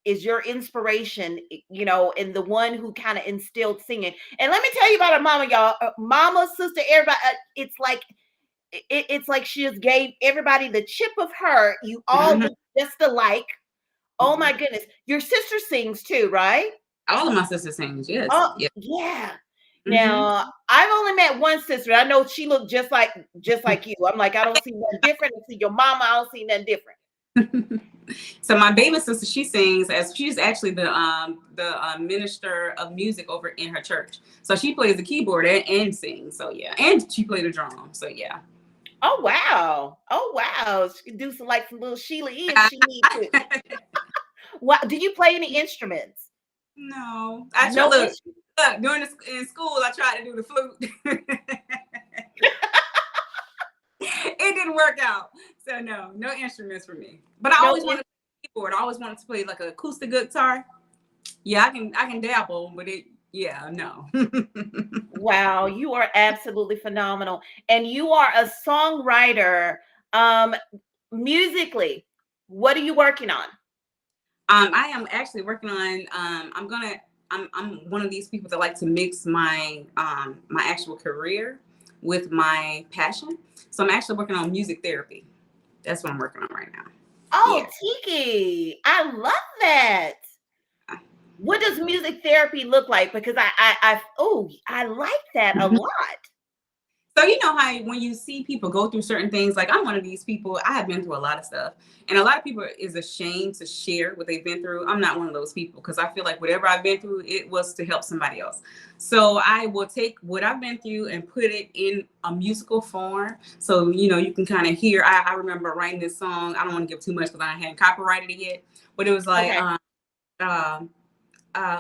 your inspiration, and the one who kind of instilled singing. And let me tell you about her mama, y'all. Mama, sister, everybody. It's like she just gave everybody the chip of her. You all look just alike. Oh my goodness. Your sister sings too, right? All of my sisters sing, yes. Oh, yeah. Now, I've only met one sister. I know she looked just like you. I'm like, I don't see nothing different. I see your mama, I don't see nothing different. So my baby sister, she sings, as she's actually the minister of music over in her church. So she plays the keyboard and sings. So yeah, and she played the drum. So yeah. Oh wow! Oh wow! She can do some little Sheila E if she needs to. What? Do you play any instruments? No, I try. Look, during in school, I tried to do the flute. It didn't work out. So no instruments for me. But I always wanted to play keyboard. I always wanted to play like an acoustic guitar. Yeah, I can dabble, but no. Wow, you are absolutely phenomenal. And you are a songwriter. Musically, what are you working on? I am actually working on I'm one of these people that like to mix my my actual career with my passion. So I'm actually working on music therapy. That's what I'm working on right now. Oh, yeah. Tiki, I love that. What does music therapy look like? Because I like that a lot. So you know how when you see people go through certain things, like I'm one of these people, I have been through a lot of stuff. And a lot of people is ashamed to share what they've been through. I'm not one of those people because I feel like whatever I've been through, it was to help somebody else. So I will take what I've been through and put it in a musical form. So, you know, you can kind of hear, I remember writing this song. I don't want to give too much because I hadn't copyrighted it yet, but it was like,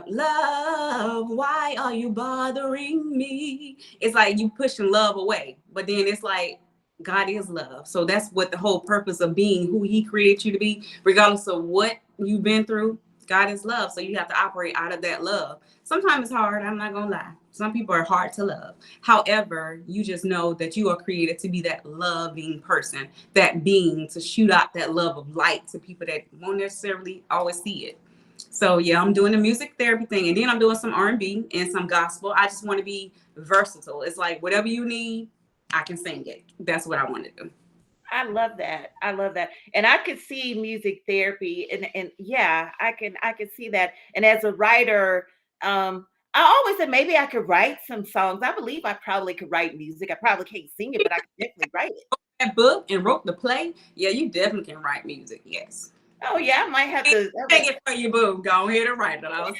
love, why are you bothering me? It's like you pushing love away, but then it's like God is love. So that's what the whole purpose of being who he created you to be, regardless of what you've been through. God is love. So you have to operate out of that love. Sometimes it's hard. I'm not going to lie. Some people are hard to love. However, you just know that you are created to be that loving person, that being, to shoot out that love of light to people that won't necessarily always see it. So yeah, I'm doing the music therapy thing, and then I'm doing some R&B and some gospel. I just want to be versatile. It's like whatever you need, I can sing it. That's what I want to do. I love that. I love that. And I could see music therapy and yeah, I can see that. And as a writer, I always said maybe I could write some songs. I believe I probably could write music. I probably can't sing it, but I could definitely write it. That book and wrote the play. Yeah, you definitely can write music. Yes. Oh yeah, I might have to take it for you, boo. Go ahead and write it. I was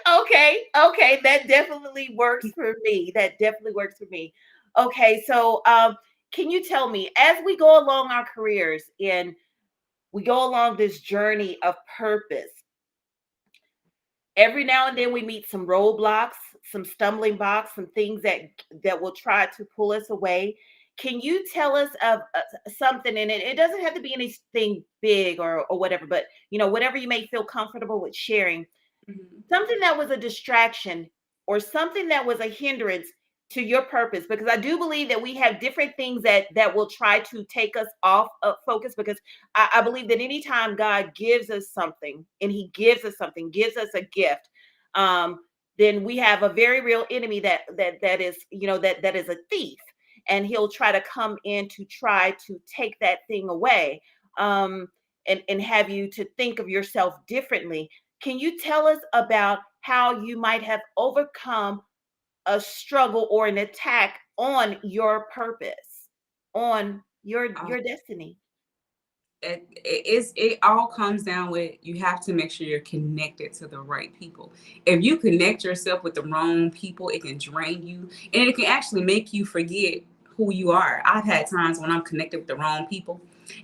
Okay, that definitely works for me. That definitely works for me. Okay, so can you tell me, as we go along our careers and we go along this journey of purpose, every now and then we meet some roadblocks, some stumbling blocks, some things that will try to pull us away. Can you tell us of something, and it doesn't have to be anything big or whatever, but you know, whatever you may feel comfortable with sharing, something that was a distraction or something that was a hindrance to your purpose? Because I do believe that we have different things that will try to take us off of focus, because I believe that anytime God gives us something, and he gives us something, gives us a gift, then we have a very real enemy that is, you know, that is a thief, and he'll try to come in to try to take that thing away, and have you to think of yourself differently. Can you tell us about how you might have overcome a struggle or an attack on your purpose, on your destiny? It all comes down with, you have to make sure you're connected to the right people. If you connect yourself with the wrong people, it can drain you, and it can actually make you forget who you are. I've had times when I'm connected with the wrong people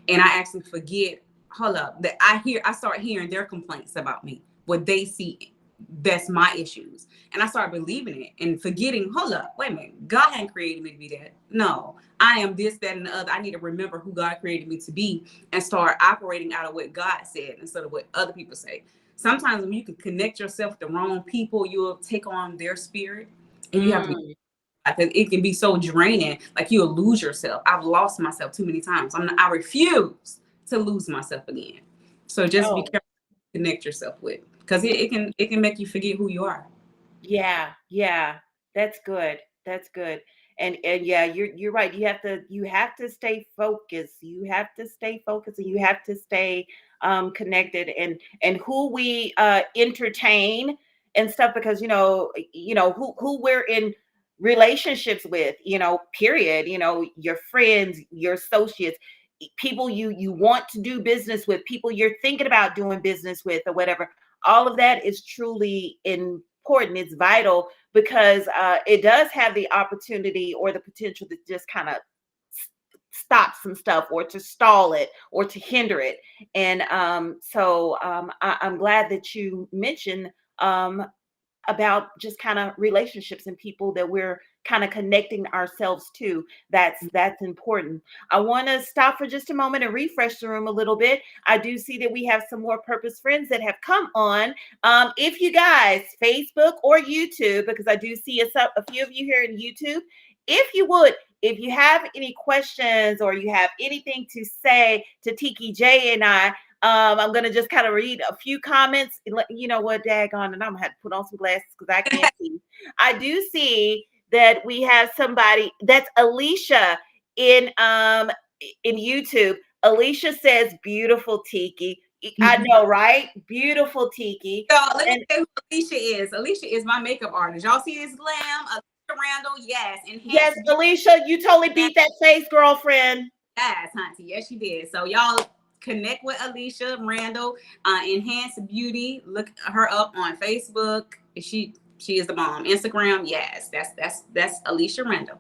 and I actually forget, hold up, that I start hearing their complaints about me, what they see that's my issues, and I start believing it and forgetting, hold up, wait a minute, God hadn't created me to be that. No, I am this, that, and the other. I need to remember who God created me to be and start operating out of what God said instead of what other people say. Sometimes when you can connect yourself with the wrong people, you'll take on their spirit, and you have to be, because it can be so draining. Like, you'll lose yourself. I've lost myself too many times. I refuse to lose myself again. So just be careful to connect yourself with, because it can make you forget who you are. Yeah, that's good. That's good. And yeah, you're right. You have to stay focused. You have to stay focused, and you have to stay connected, and who we entertain and stuff, because who we're in relationships with, period, your friends, your associates, people you want to do business with, people you're thinking about doing business with, or whatever. All of that is truly important. It's vital, because it does have the opportunity or the potential to just kind of stop some stuff, or to stall it, or to hinder it. And I'm glad that you mentioned about just kind of relationships and people that we're kind of connecting ourselves to. That's important. I want to stop for just a moment and refresh the room a little bit. I do see that we have some more purpose friends that have come on. If you guys, Facebook or YouTube, because I do see a few of you here in YouTube, if you have any questions, or you have anything to say to Tiki J and I'm going to just kind of read a few comments. You know what, daggone, and I'm going to have to put on some glasses because I can't see. I do see that we have somebody, that's Alicia in YouTube. Alicia says, beautiful Tiki. I know, right? Beautiful Tiki. So let me say who Alicia is. Alicia is my makeup artist. Y'all see this glam? Alicia Randall, yes. Yes, Enhanced. Alicia, you totally beat that face, girlfriend. Yes, Hunty. Yes, you did. So y'all connect with Alicia Randall, Enhanced Beauty. Look her up on Facebook. She is the bomb. Instagram, yes, that's Alicia Randall.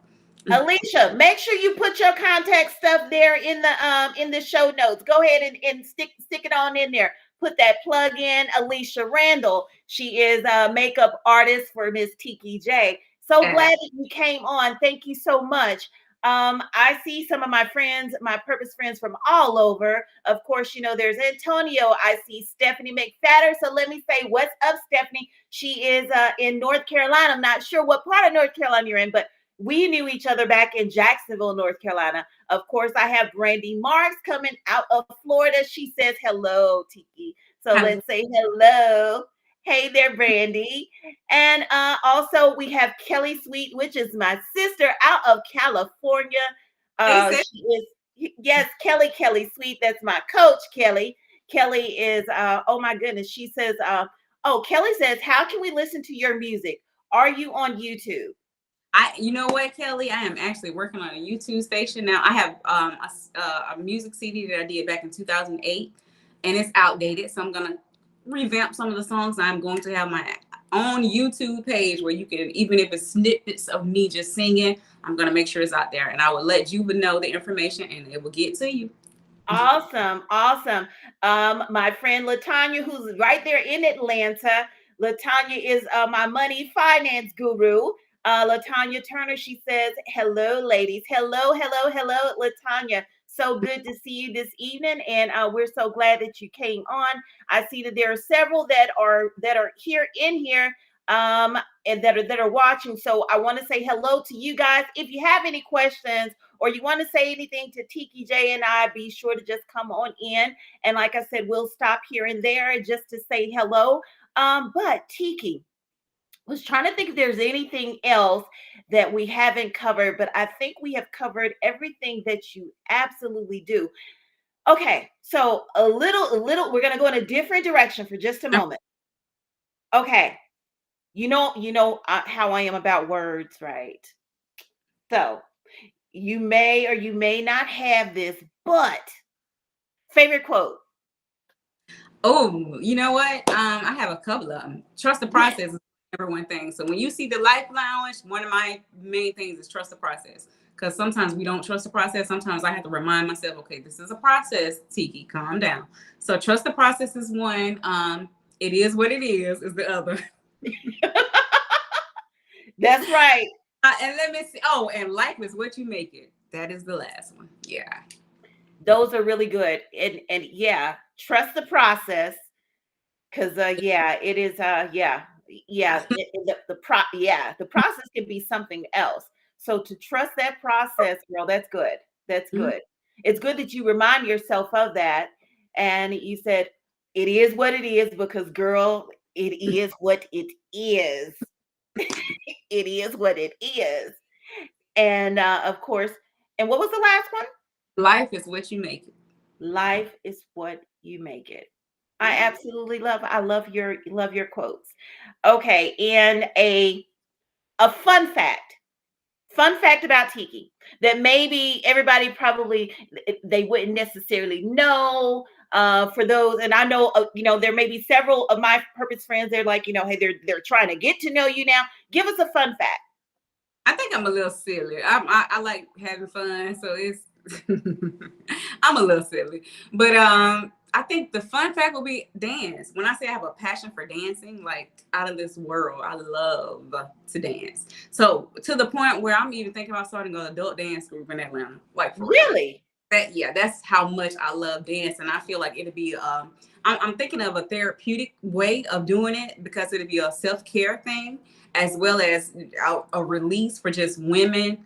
Alicia, make sure you put your contact stuff there in the show notes. Go ahead and stick it on in there. Put that plug in. Alicia Randall. She is a makeup artist for Miss Tiki J. So glad that you came on. Thank you so much. I see some of my friends, my purpose friends from all over. Of course, you know, there's Antonio. I see Stephanie McFatter. So let me say, what's up, Stephanie? She is in North Carolina. I'm not sure what part of North Carolina you're in, but we knew each other back in Jacksonville, North Carolina. Of course, I have Brandy Marks coming out of Florida. She says, hello, Tiki. So let's say hello. Hey there, Brandy. And also we have Kelly Sweet, which is my sister out of California. She is, yes, Kelly Sweet. That's my coach, Kelly. Kelly is, oh my goodness. She says, Kelly says, how can we listen to your music? Are you on YouTube? You know what, Kelly? I am actually working on a YouTube station now. I have a music CD that I did back in 2008, and it's outdated. So I'm gonna revamp some of the songs. I'm going to have my own YouTube page where you can, even if it's snippets of me just singing, I'm gonna make sure it's out there, and I will let Juva know the information, and it will get to you. Awesome. My friend Latanya, who's right there in Atlanta. Latanya is my money finance guru. Latanya Turner, she says, hello, ladies. Hello, Latanya. So good to see you this evening, and we're so glad that you came on. I see that there are several that are here in here, and that are watching. So I want to say hello to you guys. If you have any questions or you want to say anything to Tiki J and I, be sure to just come on in. And like I said, we'll stop here and there just to say hello. But Tiki, was trying to think if there's anything else that we haven't covered, but I think we have covered everything that you absolutely do. Okay, so a little, we're gonna go in a different direction for just a moment. Okay, you know how I am about words, right? So you may or you may not have this, but favorite quote. Oh, you know what? I have a couple of them. Trust the process is number one thing. So when you see the Life Lounge, one of my main things is trust the process. Because sometimes we don't trust the process. Sometimes I have to remind myself, okay, this is a process. Tiki, calm down. So trust the process is one. It is what it is the other. That's right. And let me see. Oh, and life is what you make it. That is the last one. Yeah. Those are really good. And yeah, trust the process. Cause it is the process can be something else. So to trust that process, girl, that's good. That's good. It's good that you remind yourself of that. And you said it is what it is because girl, it is what it is. It is what it is. And of course, and what was the last one? Life is what you make it. Life is what you make it. I absolutely love your quotes. Okay, and a fun fact about Tiki that maybe everybody probably they wouldn't necessarily know. For those, and I know there may be several of my purpose friends. They're like, hey, they're trying to get to know you now. Give us a fun fact. I think I'm a little silly. I like having fun, so it's I'm a little silly, but I think the fun fact will be dance. When I say I have a passion for dancing, like out of this world, I love to dance. So to the point where I'm even thinking about starting an adult dance group in Atlanta. Like really? That's how much I love dance, and I feel like it'd be I'm thinking of a therapeutic way of doing it because it'd be a self-care thing as well as a release for just women.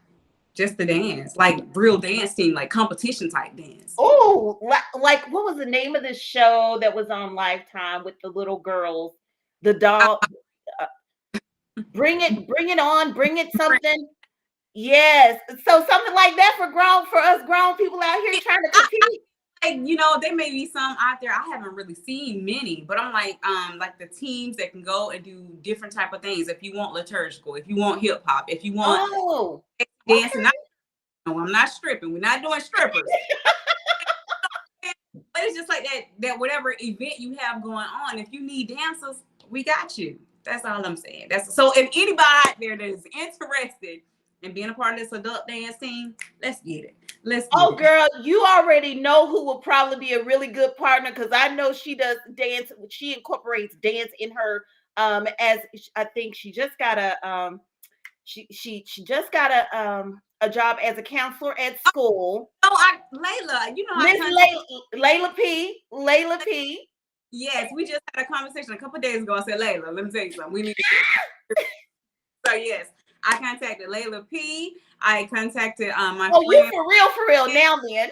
Just the dance, like real dance team, like competition type dance. Oh, like what was the name of the show that was on Lifetime with the little girls? The doll. Bring it on, bring it something. Yes. So something like that for us grown people out here trying to compete. like, there may be some out there. I haven't really seen many, but I'm like the teams that can go and do different type of things. If you want liturgical, if you want hip hop, if you want dancing, no, I'm not stripping. We're not doing strippers. But it's just like that whatever event you have going on, if you need dancers, we got you. That's all I'm saying. So if anybody out there that is interested in being a part of this adult dance team, let's get it. Oh, girl, you already know who will probably be a really good partner, because I know she does dance. She incorporates dance in her as I think she just got she just got a job as a counselor at school. Layla, Layla P. Yes, we just had a conversation a couple of days ago. I said, Layla, let me tell you something. We need to. So yes, I contacted Layla P. I contacted my friend. Oh, you for real now, then.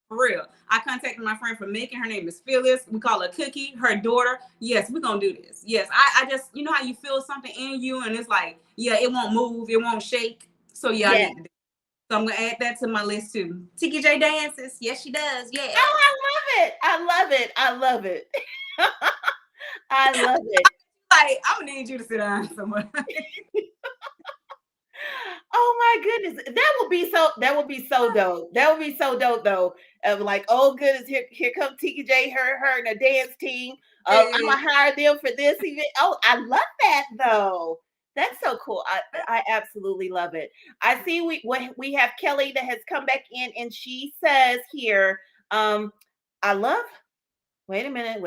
For real. I contacted my friend from Macon. Her name is Phyllis. We call her Cookie, her daughter. Yes, we're going to do this. Yes, I just, how you feel something in you and it's like, yeah, it won't move. It won't shake. So yeah, I need to do it. So I'm going to add that to my list too. Tiki J dances. Yes, she does. Yeah. Oh, I love it. I love it. Like, I'm going to need you to sit down somewhere. Oh my goodness, that would be so dope. That would be so dope though. Like, oh goodness, here comes Tiki J, her and a dance team. I'm gonna hire them for this event. Oh, I love that though. That's so cool. I absolutely love it. I see we have Kelly that has come back in, and she says here, I love. Wait a minute.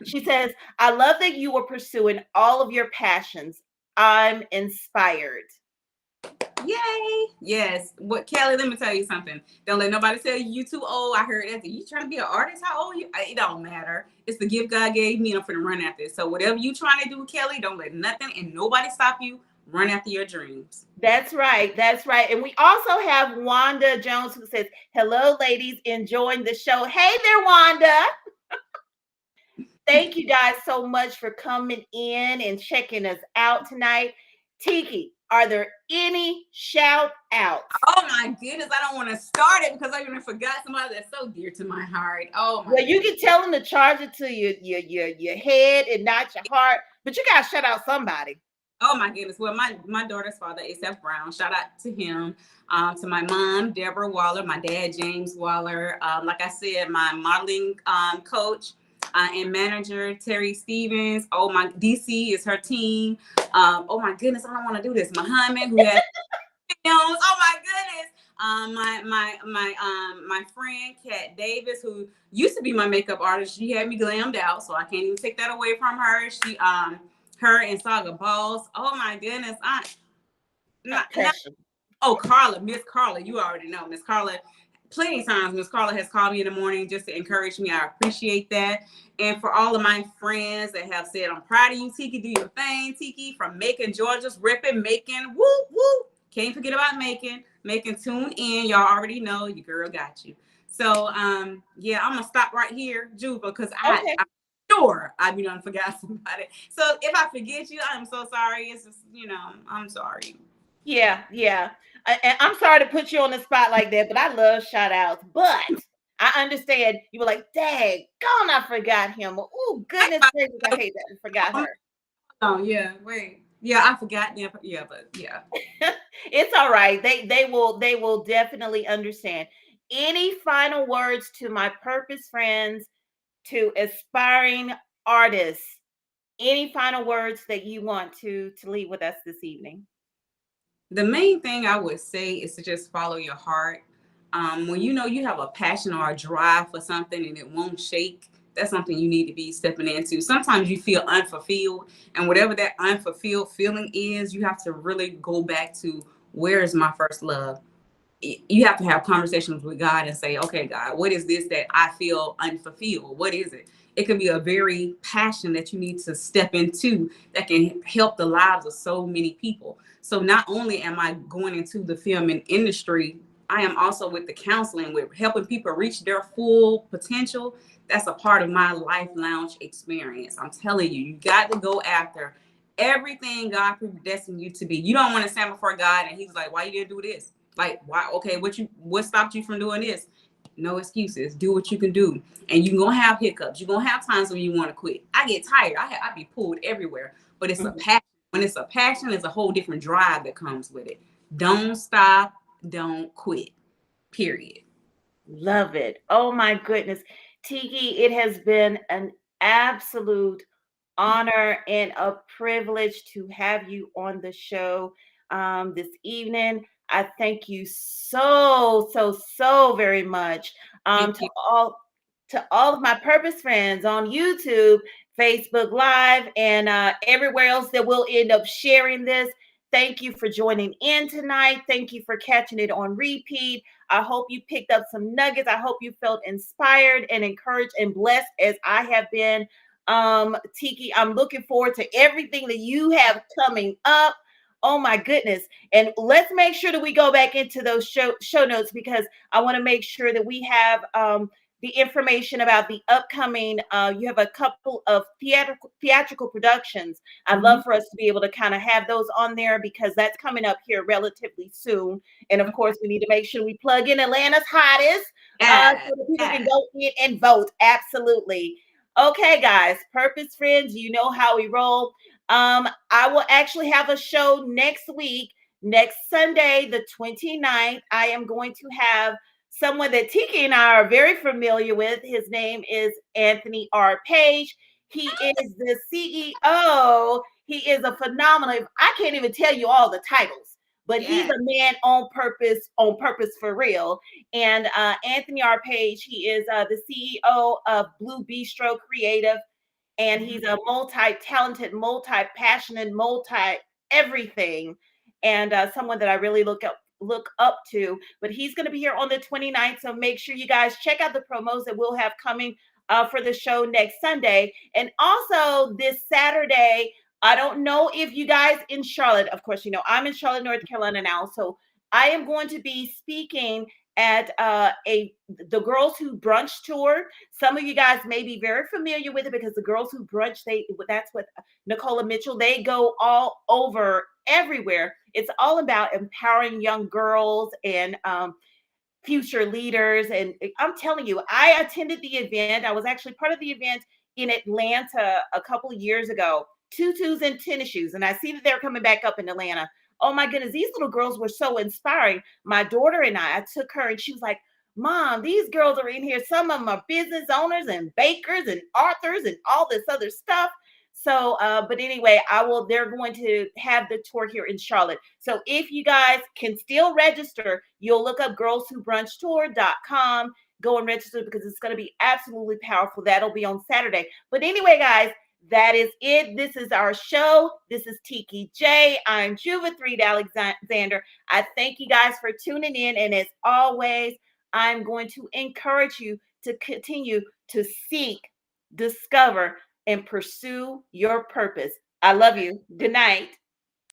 She says, I love that you were pursuing all of your passions. I'm inspired. Yay. Yes. What, Kelly, let me tell you something. Don't let nobody tell you too old. I heard that. You trying to be an artist? How old are you? It don't matter. It's the gift God gave me, and I'm finna run after it. So whatever you trying to do, Kelly, don't let nothing and nobody stop you. Run after your dreams. That's right. And we also have Wanda Jones, who says, hello, ladies, enjoying the show. Hey there, Wanda. Thank you guys so much for coming in and checking us out tonight. Tiki, are there any shout outs? Oh my goodness, I don't want to start it because I even forgot somebody that's so dear to my heart. Oh my Well, you can tell them to charge it to your head and not your heart, but you gotta shout out somebody. Oh my goodness. Well, my daughter's father, A$AP Brown, shout out to him. To my mom, Deborah Waller, my dad, James Waller. Like I said, my modeling coach and manager, Terry Stevens. Oh, my DC is her team. Oh my goodness, I don't want to do this. Muhammad, who has films. Oh my goodness. My friend Kat Davis, who used to be my makeup artist. She had me glammed out, so I can't even take that away from her. She her and Saga Balls. Oh my goodness. Carla, Miss Carla. You already know Miss Carla. Plenty of times Miss Carla has called me in the morning just to encourage me. I appreciate that. And for all of my friends that have said, I'm proud of you, Tiki. Do your thing, Tiki. From Macon, Georgia's ripping, Macon. Woo, woo. Can't forget about Macon. Macon, tune in. Y'all already know your girl got you. So, yeah, I'm going to stop right here, Juva, because I'm sure I done forgot somebody. So if I forget you, I'm so sorry. It's just, I'm sorry. Yeah. And I'm sorry to put you on the spot like that, but I love shout outs. But I understand you were like, dang, gone, I forgot him. Oh, goodness gracious, I hate that. I forgot her. Oh, yeah, wait. Yeah, I forgot. Yeah, but yeah. It's all right. They will definitely understand. Any final words to my purpose friends, to aspiring artists? Any final words that you want to leave with us this evening? The main thing I would say is to just follow your heart. When you know you have a passion or a drive for something and it won't shake, that's something you need to be stepping into. Sometimes you feel unfulfilled, and whatever that unfulfilled feeling is, you have to really go back to, where is my first love? You have to have conversations with God and say, okay, God, what is this that I feel unfulfilled? What is it? It could be a very passion that you need to step into that can help the lives of so many people. So not only am I going into the film industry, I am also with the counseling, with helping people reach their full potential. That's a part of my Life Lounge experience. I'm telling you, you got to go after everything God predestined you to be. You don't want to stand before God and he's like, why you didn't do this? Like, why? Okay, what stopped you from doing this? No excuses. Do what you can do. And you're going to have hiccups. You're going to have times when you want to quit. I get tired. I be pulled everywhere. But it's a passion. When it's a passion, it's a whole different drive that comes with it. Don't stop. Don't quit. Period. Love it. Oh my goodness. Tiki, it has been an absolute honor and a privilege to have you on the show this evening. I thank you so very much. Thank To you. all of my purpose friends on YouTube, Facebook Live, and everywhere else that we'll end up sharing this. Thank you for joining in tonight. Thank you for catching it on repeat. I hope you picked up some nuggets. I hope you felt inspired and encouraged and blessed as I have been. Tiki, I'm looking forward to everything that you have coming up. Oh my goodness. And let's make sure that we go back into those show notes, because I want to make sure that we have the information about the upcoming, you have a couple of theatrical productions. I'd love for us to be able to kind of have those on there, because that's coming up here relatively soon. And of course, we need to make sure we plug in Atlanta's hottest, so that people can go in and vote. Absolutely. Okay, guys, purpose friends, you know how we roll. I will actually have a show next week, next Sunday, the 29th. I am going to have someone that Tiki and I are very familiar with. His name is Anthony R. Page. He is the CEO. He is a phenomenal, I can't even tell you all the titles, but he's a man on purpose for real. And Anthony R. Page, he is the CEO of Blue Bistro Creative. And he's a multi-talented, multi-passionate, multi-everything, and someone that I really look up to. But he's going to be here on the 29th, so make sure you guys check out the promos that we'll have coming for the show next Sunday. And also this Saturday, I don't know if you guys in Charlotte, of course, you know, I'm in Charlotte, North Carolina now, so I am going to be speaking at the Girls Who Brunch tour. Some of you guys may be very familiar with it, because the Girls Who Brunch, that's what Nicola Mitchell, they go all over everywhere. It's all about empowering young girls and future leaders. And I'm telling you, I attended the event. I was actually part of the event in Atlanta a couple of years ago. Tutus and tennis shoes. And I see that they're coming back up in Atlanta. Oh my goodness, these little girls were so inspiring. My daughter and I took her, and she was like, Mom, these girls are in here. Some of them are business owners and bakers and authors and all this other stuff. So, but anyway, they're going to have the tour here in Charlotte. So if you guys can still register, you'll look up girlswhobrunchtour.com, go and register, because it's going to be absolutely powerful. That'll be on Saturday. But anyway, guys, that is it. This is our show. This is Tiki J. I'm Juva Threat Alexander. I thank you guys for tuning in. And as always, I'm going to encourage you to continue to seek, discover, and pursue your purpose. I love you. Good night.